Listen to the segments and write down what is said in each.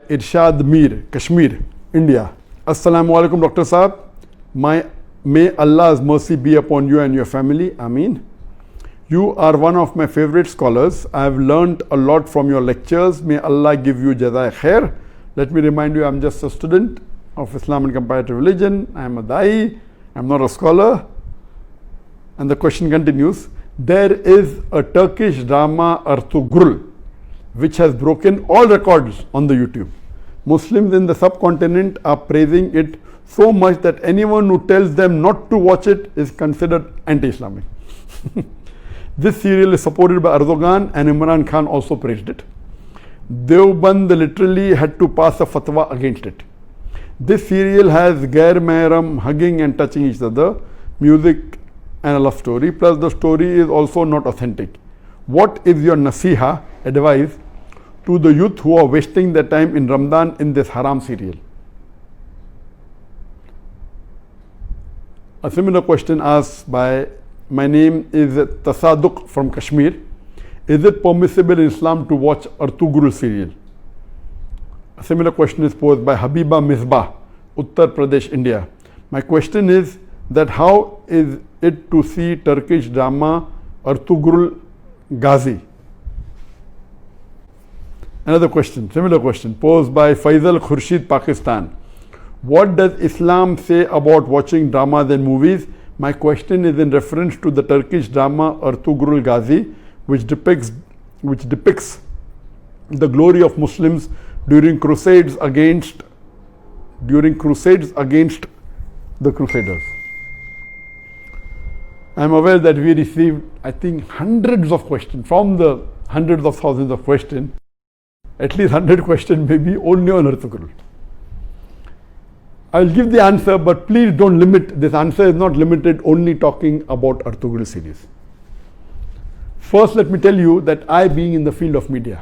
Irshad Mir, Kashmir, India. Assalamu alaikum, Dr. Saab. May Allah's mercy be upon you and your family. Ameen. You are one of my favorite scholars. I have learnt a lot from your lectures. May Allah give you jazai khair. Let me remind you, I'm just a student of Islam and comparative religion. I am a da'i. I'm not a scholar. And the question continues. There is a Turkish drama, Ertugrul, which has broken all records on the YouTube. Muslims in the subcontinent are praising it so much that anyone who tells them not to watch it is considered anti-Islamic. This serial is supported by Erdogan, and Imran Khan also praised it. Deoband literally had to pass a fatwa against it. This serial has Gair Mehram hugging and touching each other, music and a love story, plus the story is also not authentic. What is your nasiha, advice, to the youth who are wasting their time in Ramadan in this haram serial? A similar question asked by, my name is Tasaduk from Kashmir. Is it permissible in Islam to watch Ertugrul serial? A similar question is posed by Habiba Misbah, Uttar Pradesh, India. My question is that how is it to see Turkish drama Ertugrul Ghazi? Another question, similar question, posed by Faisal Khurshid, Pakistan. What does Islam say about watching dramas and movies? My question is in reference to the Turkish drama Ertugrul Ghazi, which depicts the glory of Muslims during crusades against the Crusaders. I am aware that we received, I think, hundreds of questions. From the hundreds of thousands of questions, at least 100 questions maybe only on Ertugrul. I will give the answer, but please don't limit. This answer is not limited only talking about Ertugrul series. First, let me tell you that I, being in the field of media,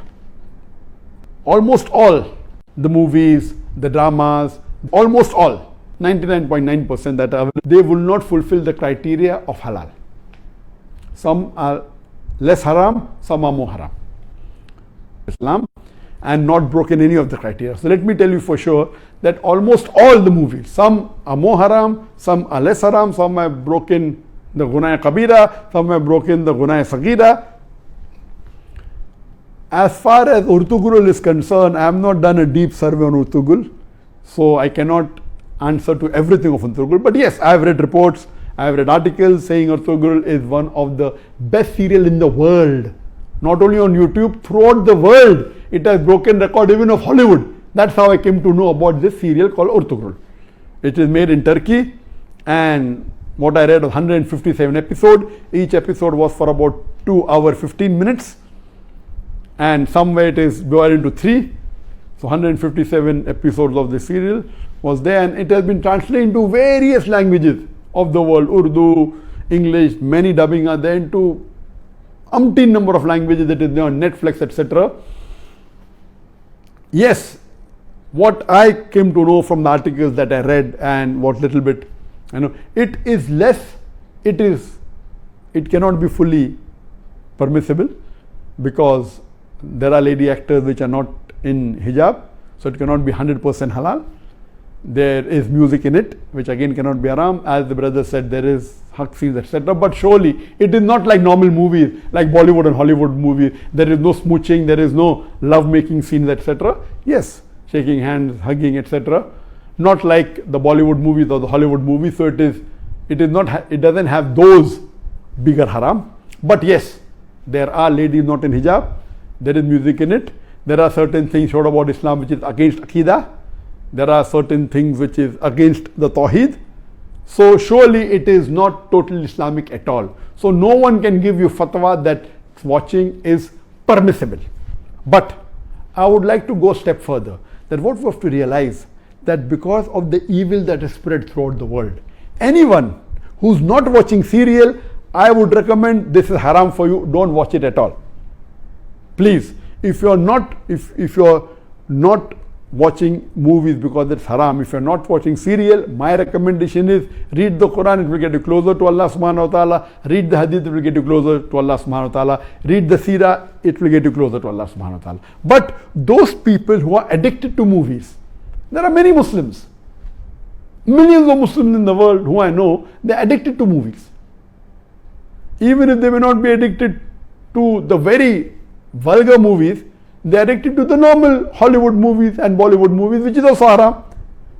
almost all the movies, the dramas, almost all, 99.9% that are, they will not fulfill the criteria of halal. Some are less haram, some are more haram. Islam, and not broken any of the criteria. So let me tell you for sure that almost all the movies, some are more haram, some are less haram, some have broken the Gunaya Kabira, some have broken the Gunaya Sagira. As far as Ertugrul is concerned, I have not done a deep survey on Ertugrul, so I cannot answer to everything of Ertugrul. But yes, I have read reports, I have read articles saying Ertugrul is one of the best serial in the world. Not only on YouTube, throughout the world. It has broken record even of Hollywood. That's how I came to know about this serial called Ertugrul. It is made in Turkey, and what I read was 157 episodes. Each episode was for about 2 hours 15 minutes, and somewhere it is divided into 3. So 157 episodes of the serial was there, and it has been translated into various languages of the world, Urdu, English, many dubbing are there, into umpteen number of languages that is there on Netflix, etc. Yes, what I came to know from the articles that I read and what little bit, it is less, it cannot be fully permissible because there are lady actors which are not in hijab, so it cannot be 100% halal. There is music in it, which again cannot be haram. As the brother said, there is haq scenes, etc. But surely it is not like normal movies, like Bollywood and Hollywood movies. There is no smooching, there is no love-making scenes, etc. Yes, shaking hands, hugging, etc. Not like the Bollywood movies or the Hollywood movies. So it doesn't have those bigger haram. But yes, there are ladies not in hijab. There is music in it. There are certain things shown about Islam which is against Aqidah. There are certain things which is against the Tawheed. So surely it is not totally Islamic at all. So no one can give you fatwa that watching is permissible. But I would like to go a step further, that what we have to realize, that because of the evil that is spread throughout the world, anyone who's not watching serial, I would recommend this is haram for you, don't watch it at all. Please, if you're not watching movies because it's haram. If you're not watching serial, my recommendation is read the Quran, it will get you closer to Allah subhanahu wa ta'ala. Read the hadith, it will get you closer to Allah subhanahu wa ta'ala. Read the seerah, it will get you closer to Allah subhanahu wa ta'ala. But those people who are addicted to movies, there are many Muslims, millions of Muslims in the world who I know, they're addicted to movies. Even if they may not be addicted to the very vulgar movies, they are addicted to the normal Hollywood movies and Bollywood movies, which is also haram.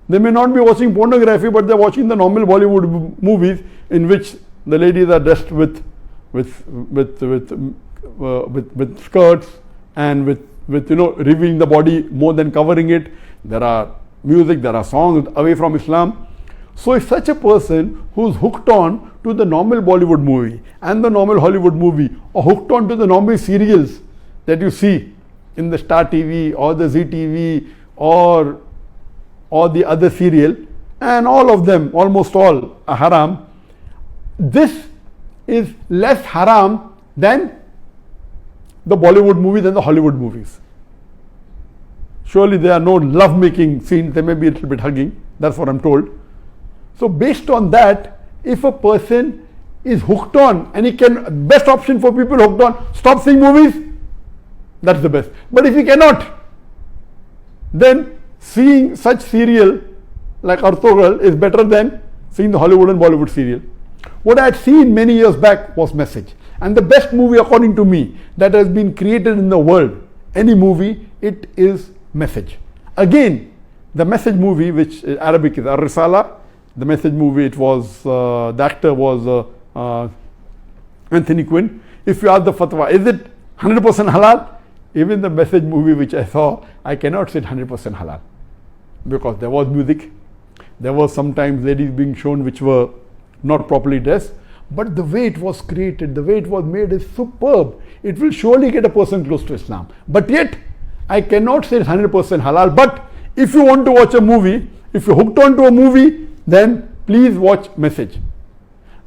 They may not be watching pornography, but they are watching the normal Bollywood movies in which the ladies are dressed with skirts and with revealing the body more than covering it. There are music, there are songs away from Islam. So if such a person who's hooked on to the normal Bollywood movie and the normal Hollywood movie, or hooked on to the normal serials that you see in the Star TV or the Zee TV or the other serial, and all of them, almost all, are haram, this is less haram than the Bollywood movies and the Hollywood movies. Surely there are no love-making scenes, there may be a little bit hugging, that's what I'm told. So based on that, if a person is hooked on, and he can, best option for people hooked on, stop seeing movies, that's the best. But if he cannot, then seeing such serial like Ertugrul is better than seeing the Hollywood and Bollywood serial. What I had seen many years back was Message. And the best movie according to me that has been created in the world, any movie, it is Message. Again, the Message movie, which Arabic is Ar-Risala, the Message movie, it was, the actor was Anthony Quinn. If you ask the fatwa, is it 100% halal? Even the Message movie which I saw, I cannot say 100% halal. Because there was music, there was sometimes ladies being shown which were not properly dressed. But the way it was created, the way it was made is superb. It will surely get a person close to Islam. But yet, I cannot say it's 100% halal. But if you want to watch a movie, if you're hooked onto a movie, then please watch Message.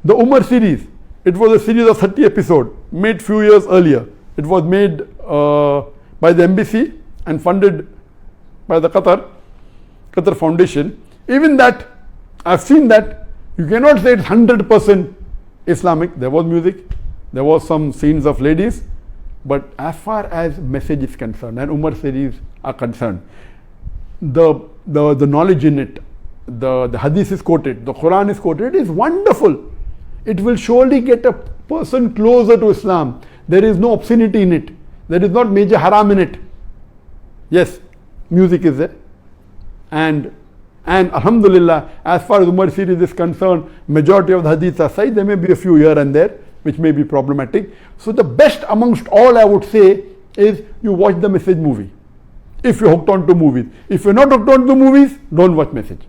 The Umar series, it was a series of 30 episodes, made few years earlier. It was made by the embassy and funded by the Qatar Foundation. Even that, I've seen that, you cannot say it's 100% Islamic. There was music, there was some scenes of ladies, but as far as Message is concerned and Umar series are concerned, the knowledge in it, the hadith is quoted, the Quran is quoted, it is wonderful. It will surely get a person closer to Islam. There is no obscenity in it. There is not major haram in it. Yes, music is there. And Alhamdulillah, as far as Umar series is concerned, majority of the hadiths are sahih. There may be a few here and there which may be problematic. So the best amongst all, I would say, is you watch the Message movie. If you're hooked on to movies. If you're not hooked on to movies, don't watch Message.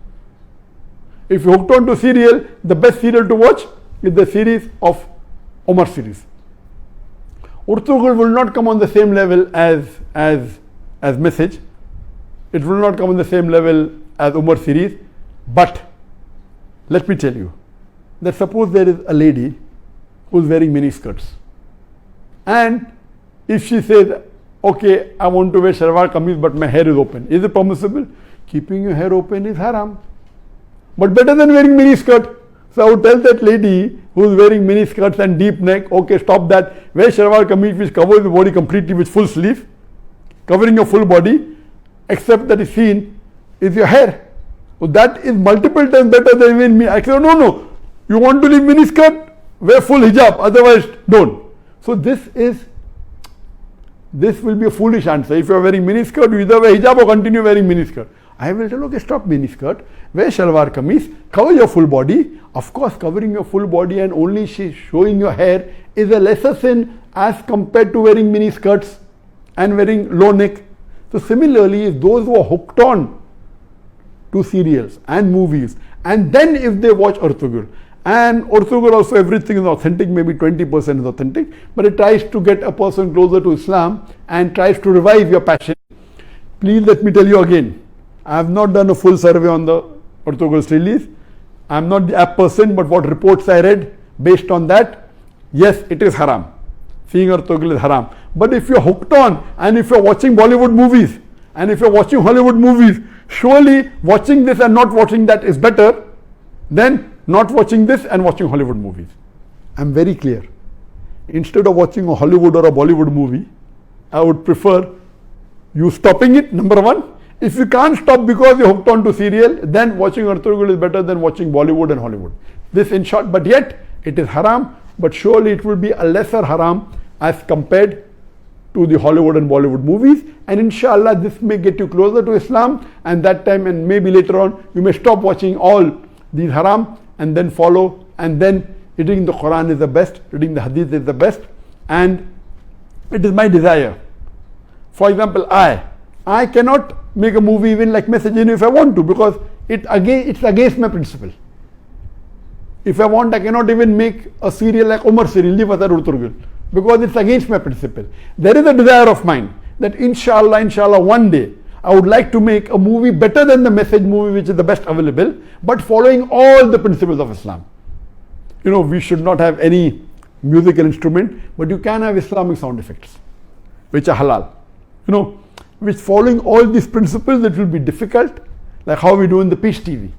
If you're hooked on to serial, the best serial to watch is the series of Umar series. Ertugrul will not come on the same level as Message. It will not come on the same level as Umar series. But let me tell you that suppose there is a lady who is wearing mini skirts, and if she says, okay, I want to wear shalwar kameez but my hair is open, is it permissible? Keeping your hair open is haram, but better than wearing mini skirt. So I would tell that lady who is wearing mini skirts and deep neck, okay, stop that. Wear shalwar kameez which covers the body completely with full sleeve, covering your full body, except that is seen is your hair. So that is multiple times better than wearing mini. I say, no, you want to leave mini skirt, wear full hijab, otherwise don't. So this will be a foolish answer. If you are wearing mini skirt, you either wear hijab or continue wearing mini skirt. I will tell, okay, stop mini skirt, wear shalwar kameez, cover your full body. Of course, covering your full body and only showing your hair is a lesser sin as compared to wearing mini skirts and wearing low neck. So similarly, if those who are hooked on to serials and movies, and then if they watch Ertugrul, and Ertugrul also everything is authentic, maybe 20% is authentic, but it tries to get a person closer to Islam and tries to revive your passion. Please let me tell you again, I have not done a full survey on the Ertugrul release. I am not the app person, but what reports I read, based on that, yes, it is haram. Seeing Ertugrul is haram. But if you are hooked on and if you are watching Bollywood movies And if you're watching Hollywood movies, surely watching this and not watching that is better than not watching this and watching Hollywood movies. I'm very clear. Instead of watching a Hollywood or a Bollywood movie, I would prefer you stopping it, number one. If you can't stop because you're hooked on to serial, then watching ertugrul is better than watching Bollywood and Hollywood. This in short, but yet it is haram, but surely it will be a lesser haram as compared to the Hollywood and Bollywood movies, and inshallah this may get you closer to Islam, and that time and maybe later on you may stop watching all these haram and then follow, and then reading the Quran is the best, reading the Hadith is the best, and it is my desire. For example, I cannot make a movie even like Message if I want to, because it's against my principle. If I want, I cannot even make a serial like Umar serial, because it's against my principle. There is a desire of mine that inshallah, one day I would like to make a movie better than the Message movie, which is the best available, but following all the principles of Islam. We should not have any musical instrument, but you can have Islamic sound effects, which are halal. Which following all these principles, it will be difficult, like how we do in the Peace TV.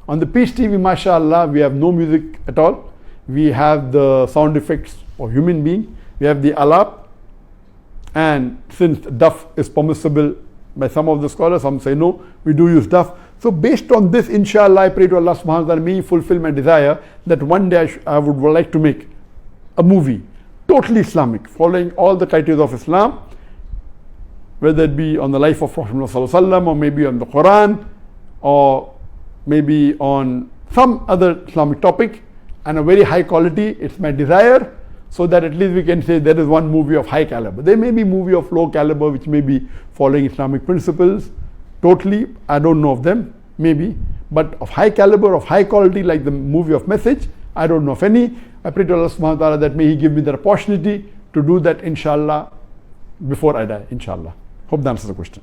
On the Peace TV, mashallah, we have no music at all. We have the sound effects of human being. We have the alap. And since duff is permissible by some of the scholars, some say no, we do use duff. So based on this, inshallah, I pray to Allah subhanahu wa ta'ala, may He fulfill my desire that one day I would like to make a movie, totally Islamic, following all the criteria of Islam, whether it be on the life of Prophet ﷺ, or maybe on the Quran, or maybe on some other Islamic topic, and a very high quality. It's my desire, so that at least we can say there is one movie of high caliber. There may be movie of low caliber which may be following Islamic principles totally, I don't know of them, maybe, but of high caliber, of high quality, like the movie of Message, I don't know of any. I pray to Allah subhanahu wa ta'ala that may He give me the opportunity to do that, inshallah, before I die, inshallah. Hope that answers the question.